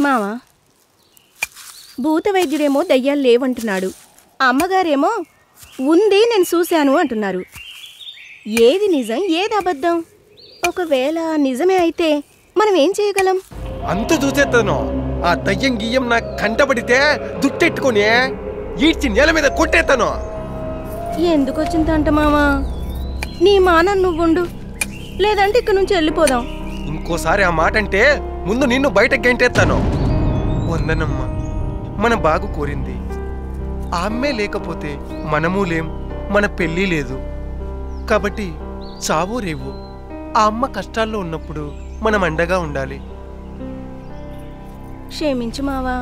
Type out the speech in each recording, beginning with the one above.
మావా, భూత వైద్యుడేమో దయ్యాలు లేవంటున్నాడు, అమ్మగారేమో ఉంది నేను చూశాను అంటున్నారు. ఏది నిజం ఏది అబద్ధం? ఒకవేళ నిజమే అయితే మనం ఏం చేయగలం? అంత చూసేస్తాను. ఆ దయ్యం గియ్యం నా కంటపడితే దుట్టెట్టుకొని ఈడ్చి నేల మీద కొట్టేస్తాను. ఎందుకు వచ్చిందంట మావా? నీ మానం నువ్వుండు, లేదంటే ఇక్కడ నుంచి వెళ్ళిపోదాం. ఇంకోసారి ఆ మాట అంటే ముందు నిన్ను బయటకు గెంటేస్తాను. వందనమ్మ, మన బాగు కోరింది. ఆ అమ్మే లేకపోతే మనము లేం, మన పెళ్ళి లేదు. కాబట్టి చావో రేవు ఆ అమ్మ కష్టాల్లో ఉన్నప్పుడు మనం అండగా ఉండాలి. క్షమించు మావా,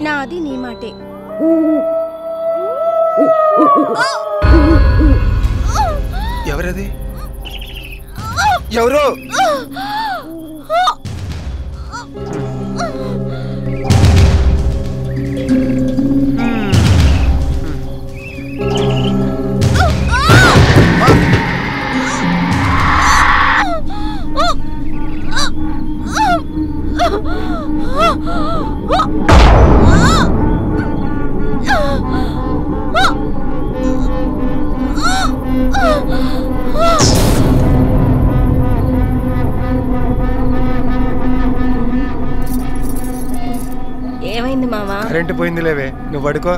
నాది నీ మాటే. ఎవరది? ఎవరు? ఏమైంది మావా? కరెంటు పోయింది లేవే, నువ్వు పడుకో.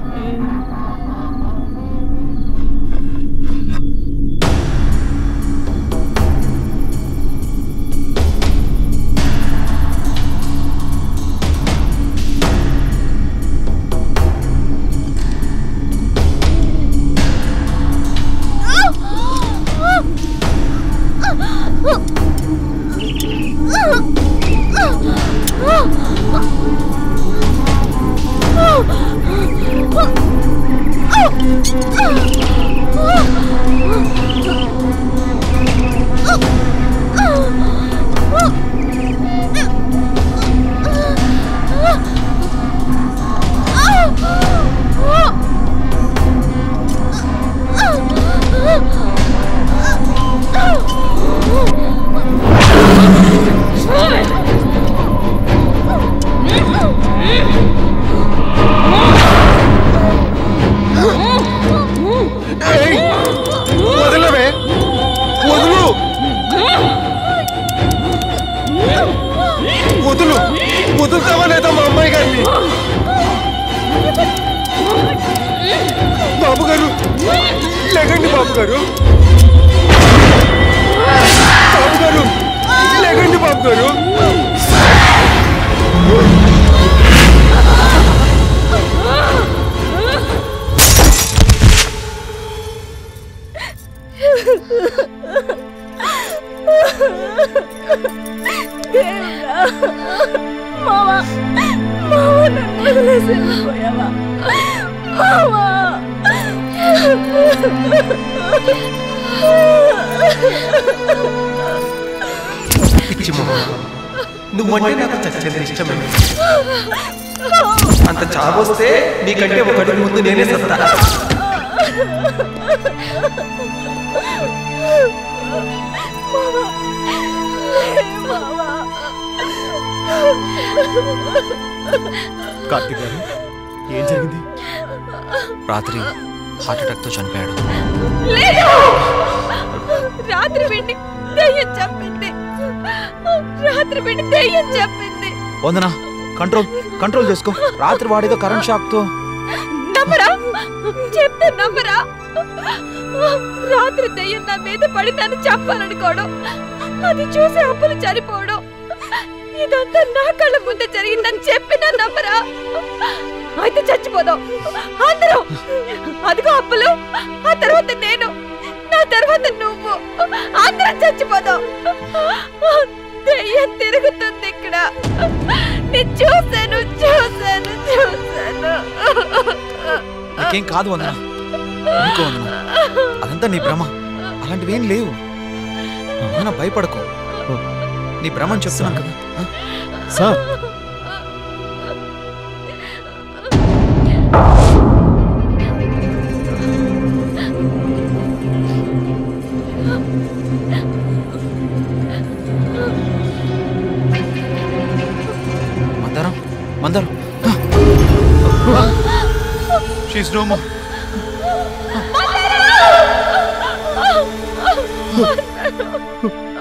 వదులుతావా లేదా మా అమ్మాయి గారిని? బాబు గారు లేకండి, బాబు గారు, బాబు గారు లేకండి, బాబు గారు. మావా, మావా నన్ను వదిలేసి వెళ్ళిపోయావా? మావా, నువ్వంటే నాకు చచ్చేంత ఇష్టమే. అంత చావొస్తే నీకంటే ఒక అడుగు ముందు నేనే సత్తా. కార్తీక్ గారు, ఏం జరిగింది? రాత్రి హార్ట్ అటాక్ తో చనిపోయాడు. రాత్రి వెండి దయ్యం చెప్పింది. రాత్రి వెండి దయ్యం చెప్పింది. వందనా, కంట్రోల్ చేసుకో. రాత్రి వాడేదో కరెంట్ షాక్ తో. నమ్మరా? చెప్తే నమ్మరా? రాత్రి దయ్యం నా మీద పడి నన్ను చంపాలనుకోవడం, అది చూసి అప్పులు చనిపోవడం, ఇదంతా నా కళ్ళ ముందే జరిగిందని చెప్పినా నమ్మరా? అయితే చచ్చిపోదాం అందరూ. అదిగో అప్పులు, ఆ తర్వాత నేను, నా తర్వాత నువ్వు, అందరం చచ్చిపోదాం. దయ్యం తిరుగుతుంది ఇక్కడ. నేను చూశాను. నీకేం కాదు వందనా, అదంతా నీ భ్రమ. అలాంటివేం లేవు. భయపడకు, నీ భ్రమని చెప్తున్నాను కదా సార్. మందారం, మందారం షీస్ నో మోర్. మందారం